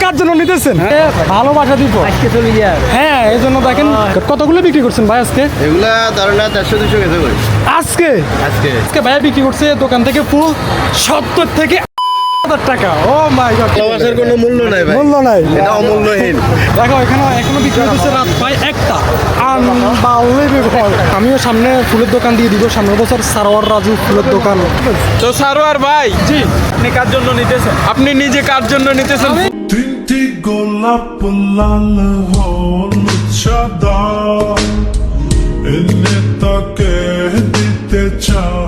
কার জন্য নিতেছেন? ভালোবাসা দিব আজকে চলে যায়। হ্যাঁ, এই জন্য দেখেন কতগুলো বিক্রি করছেন ভাই আজকে? এগুলা ধরেন না 400-200 কেজি করে আজকে আজকে আজকে ভাইয়া বিক্রি করছে দোকান থেকে ফুল 70 থেকে 1000 টাকা। ও মাই গড, ভালোবাসার কোনো মূল্য নাই ভাই, মূল্য নাই। এটা অমূল্যহীন। দেখো এখানে এখনো বিক্রি হচ্ছে রাত প্রায় 1টা। আমিও সামনে ফুলের দোকান দিয়ে দিব, সামনের বছর সারোয়ার রাজু ফুলের দোকান। তো সারোয়ার ভাই, জি, আপনি কার জন্য নিতেছেন? আপনি নিজে কার জন্য নিতেছেন? তিনটি গোলাপ লাল হলুদ সাদা এনে তাকে দিতে চাও।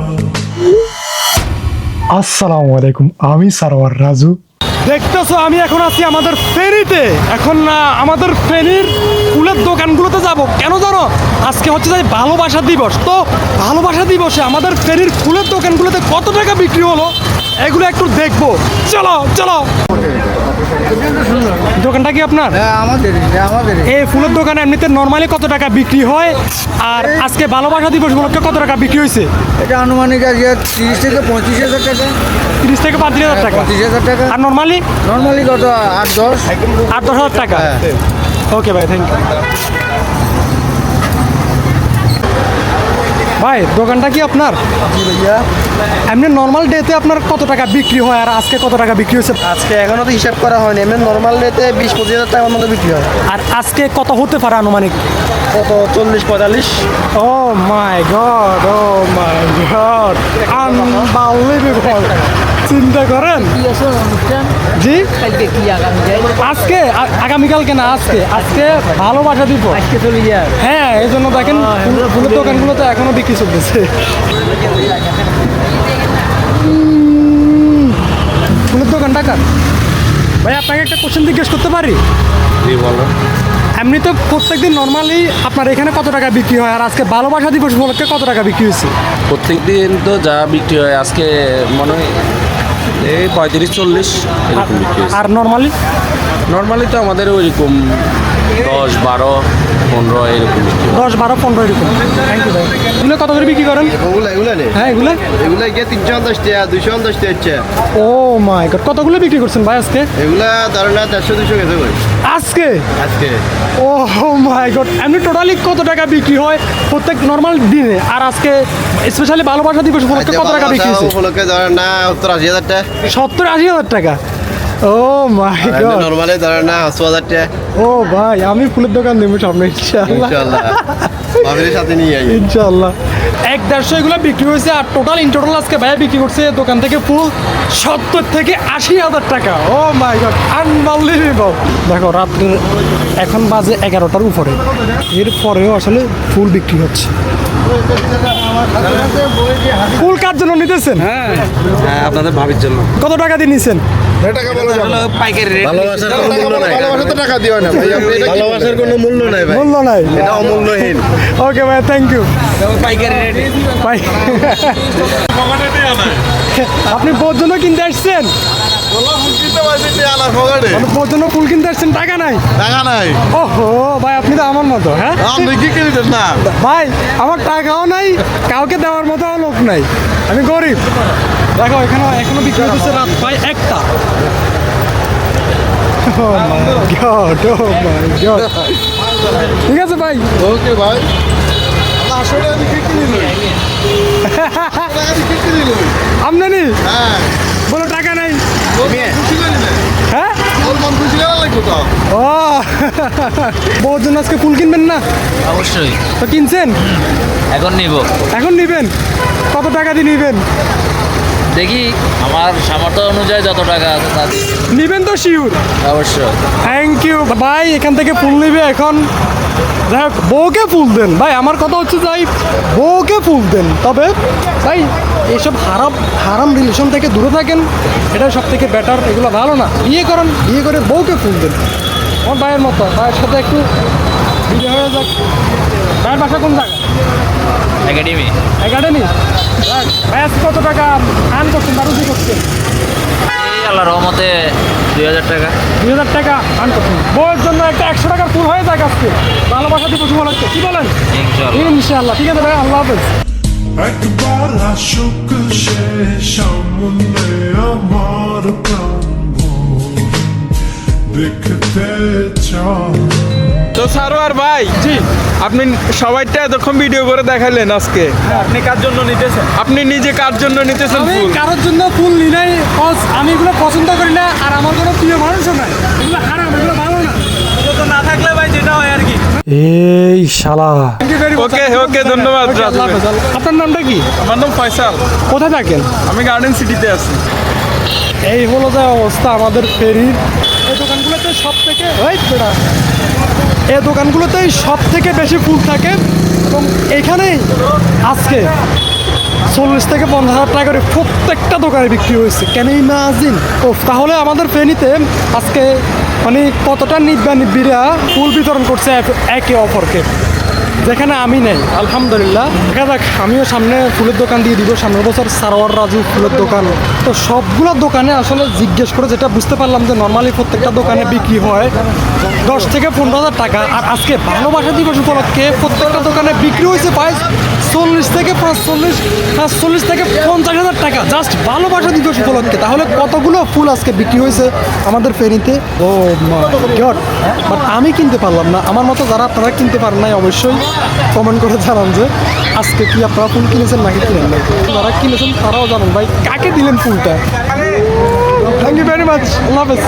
আসসালামু আলাইকুম, আমি সারোয়ার রাজু। দেখতেছো আমি এখন আছি আমাদের ফেরিতে। এখন আমাদের ফেরির ফুলের দোকানগুলোতে যাব। কেন জানো? আজকে হচ্ছে যে ভালোবাসা দিবস। তো ভালোবাসা দিবসে আমাদের ফেরির ফুলের দোকানগুলোতে কত টাকা বিক্রি হলো এগুলো একটু দেখবো। চলো চলো। দোকানটা কি আপনার? আমাদের এই ফুলের দোকানে এমনিতে নর্মালি কত টাকা বিক্রি হয়, আর আজকে ভালোবাসা দিবস উপলক্ষে কত টাকা বিক্রি হয়েছে? এটা আনুমানিক আজকে 30 থেকে 35,000 টাকা। 30 থেকে 35,000 টাকা। 35,000 টাকা। আর নর্মালি নর্মালি কত 8-10। 8-10,000 টাকা। ওকে ভাই, থ্যাংক ইউ। ভাই দোকানটা কি আপনার? এমনি নর্মাল ডেতে আপনার কত টাকা বিক্রি হয়, আর আজকে কত টাকা বিক্রি হয়েছে? আজকে এখনো তো হিসাব করা হয়নি, এমনি নর্মাল রেটে 20-25 হাজার টাকার মতো বিক্রি হয়। আর আজকে কত হতে পারে আনুমানিক? কত 40-45। ও মাই গড, ও মাই গড, আনবিলিভেবল। চিন্তা করেন। কি আছে অনুষ্ঠান? জি, কালকে কি আগামী যায়? আজকে আগামীকালকে না, আজকে ভালোবাসা দিব। আজকে চলে যায়। হ্যাঁ, এই জন্য দেখেন ফুলের দোকানগুলোতে এখনো বিক্রি চলতেছে। ফুলের দোকান টাকার ভাই, আপনাকে একটা কোশ্চেন জিজ্ঞেস করতে পারি? এমনি তো প্রত্যেকদিন নর্মালি আপনার এখানে কত টাকা বিক্রি হয়, আর আজকে ভালোবাসা দিবস উপলক্ষে কত টাকা বিক্রি হয়েছে? প্রত্যেক দিন তো যা বিক্রি হয় আজকে মনে হয় এই 35-40 এরকম বিক্রি হয়েছে। আর নর্মালি নর্মালি তো আমাদের ওইরকম 10-12-15 এরকম বিক্রি হয়। 10-12-15 এরকম। থ্যাংক ইউ ভাই। এগুলো কত করে বিক্রি করেন? এগুলা নেই, হ্যাঁ, এগুলো গিয়ে 350 টাকা 250 টাকা হচ্ছে। ও মাই গড, কতগুলো বিক্রি করছেন ভাই আজকে? এগুলা ধরেন না 400-200 কেজি করে আজকে আজকে। ও মাই গড, এমনি টোটালি কত টাকা বিক্রি হয় প্রত্যেক নর্মাল দিনে, আর আজকে স্পেশালি ভালোবাসা দিবস উপলক্ষে কত টাকা বিক্রি হয়েছে? উপলক্ষে ধরেন না 70-80 হাজার টাকা। 70-80 হাজার টাকা। ও মাই গড। নর্মালি ধরেন না 80 হাজার টাকা। ও ভাই, আমি ফুলের দোকান দেবো সামনে ইনশাআল্লাহ। ইনশাআল্লাহ ভাবির সাথে নিয়ে আই ইনশাআল্লাহ। 1-150 এগুলো বিক্রি হয়েছে, আর টোটাল আজকে ভাইয়া বিক্রি করছে দোকান থেকে ফুল 70 থেকে 80 হাজার টাকা। ও মাই গড, আনবিলিভেবল। দেখো রাত্রে এখন বাজে 11টার উপরে, এর পরেও আসলে ফুল বিক্রি হচ্ছে। ফুল কার জন্য নিতেছেন? হ্যাঁ, আপনাদের ভাবির জন্য। কত টাকা দিয়ে নিছেন? পাইকারি রেট। ভালোবাসার কোনো মূল্য নাই। ভালোবাসা তো টাকা দিও না ভাই, আপনি এটা কি ভালোবাসার কোনো মূল্য নাই ভাই, মূল্য নাই। এটা অমূল্যহীন। ওকে ভাই, থ্যাংক ইউ। পাইকারি রেট। ভাই আপনি বোর জন্য কিনতে আসছেন? বোর জন্য ফুল কিনতে আসছেন, টাকা নাই? টাকা নাই। ওহো ভাই, আপনি তো আমার মতো। হ্যাঁ আপনি কি কিনতেন না? ভাই, আমার টাকাও নাই, কাউকে দেওয়ার মতো লোক নাই, আমি গরিব। দেখো এখনো বিক্রি হচ্ছে রাত প্রায় 1টা। ঠিক আছে ভাই। ওকে ভাই, আসলে আমি কি কিনিনি, টাকা দিয়ে কি কিনিনি? আমদানি হ্যাঁ, বলো টাকা নাই। খুশি করি না, হ্যাঁ, ওর মন খুশি করা লাগবে তো। ও বউর জন্য আজকে ফুল কিনবেন না? অবশ্যই তো কিনছেন, এখন নিব। এখন নিবেন? কত টাকা দিয়ে নিবেন? দেখি আমার সামর্থ্য অনুযায়ী যত টাকা আছে তা দিই। নিবেন তো শিওর? অবশ্যই। থ্যাংক ইউ ভাই। এখান থেকে ফুল নিবে এখন। যাই হোক, বউকে ফুল দেন ভাই, আমার কথা হচ্ছে যাই, বউকে ফুল দেন। তবে ভাই এইসব হারাম রিলেশন থেকে দূরে থাকেন, এটা সব থেকে বেটার। এগুলো ভালো না। বিয়ে করেন, বিয়ে করে বউকে ফুল দেন। আমার ভাইয়ের মতো, ভাইয়ের সাথে একটু বিয়ে হয়ে যাক। ভাইয়ের বাসা কোন জায়গা? একাডেমি। একাডেমি। ভাই আজকে কত টাকা আর্ন করছেন বা রুজি করছেন? এই আল্লাহ রহমতে 2000 টাকা। 2000 টাকা আর্ন করছেন। বউয়ের জন্য একটা 100 টাকার ফুল হয়ে যাক আজকে ভালোবাসা দিবস উপলক্ষে, কি বলেন? ইনশাআল্লাহ। ইনশাআল্লাহ। ঠিক আছে ভাই, আল্লাহ হাফেজ। একবার আসুক সে সামনে আমার প্রাণ ভরে, দেখতে চাই। তো সারোয়ার ভাই জি আপনি সবাইটা এতক্ষণ ভিডিও করে দেখালেন আজকে আপনি কার জন্য নিতেছেন? আপনি নিজে কার জন্য নিতেছেন আমি ফুল? কারোর জন্য ফুল নিই নাই cause আমি এগুলো পছন্দ করি না আর আমার কোনো প্রিয় মানুষও নাই এগুলো হারাম এগুলো ভালো না তো না থাকলে ভাই যেটা হয় আর কি। এই শালা ওকে ওকে ধন্যবাদ রাজু ভাই। আপনার নামটা কি আমার নাম ফয়সাল, কোথায় থাকেন আমি গার্ডেন সিটিতে আছি। এই হলো যে অবস্থা আমাদের ফেরির এই দোকানগুলোতে সব থেকে এই দোকানগুলোতেই সব থেকে বেশি ফুল থাকে এবং এখানেই আজকে 40 থেকে 50,000 টাকা করে প্রত্যেকটা দোকানে বিক্রি হয়েছে কেন ইমাজিন ও তাহলে আমাদের ফেনীতে আজকে মানে কতটা নিব্বিরা ফুল বিতরণ করছে একে অপরকে যেখানে আমি নেই আলহামদুলিল্লাহ দেখা যাক আমিও সামনে ফুলের দোকান দিয়ে দিব সামনের বছর সারোয়ার রাজু ফুলের দোকান তো সবগুলো দোকানে আসলে জিজ্ঞেস করে যেটা বুঝতে পারলাম যে নর্মালি প্রত্যেকটা দোকানে বিক্রি হয় 10 থেকে 15,000 টাকা আর আজকে ভালোবাসা দিবস উপলক্ষে প্রত্যেকটা দোকানে বিক্রি হয়েছে প্রায় 40 থেকে 45 থেকে 50,000 টাকা জাস্ট ভালোবাসা দিবস উপলক্ষে তাহলে কতগুলো ফুল আজকে বিক্রি হয়েছে আমাদের ফেনীতে ও গড বাট আমি কিনতে পারলাম না আমার মতো যারা আপনারা কিনতে পারেন নাই অবশ্যই কমেন্ট করে জানান যে আজকে কি আপনারা ফুল কিনেছেন নাকি কিনেন নাই যারা কিনেছেন তারাও জানান ভাই কাকে দিলেন ফুলটা থ্যাংক ইউ ভেরি মাচ আল্লাহ হাফেজ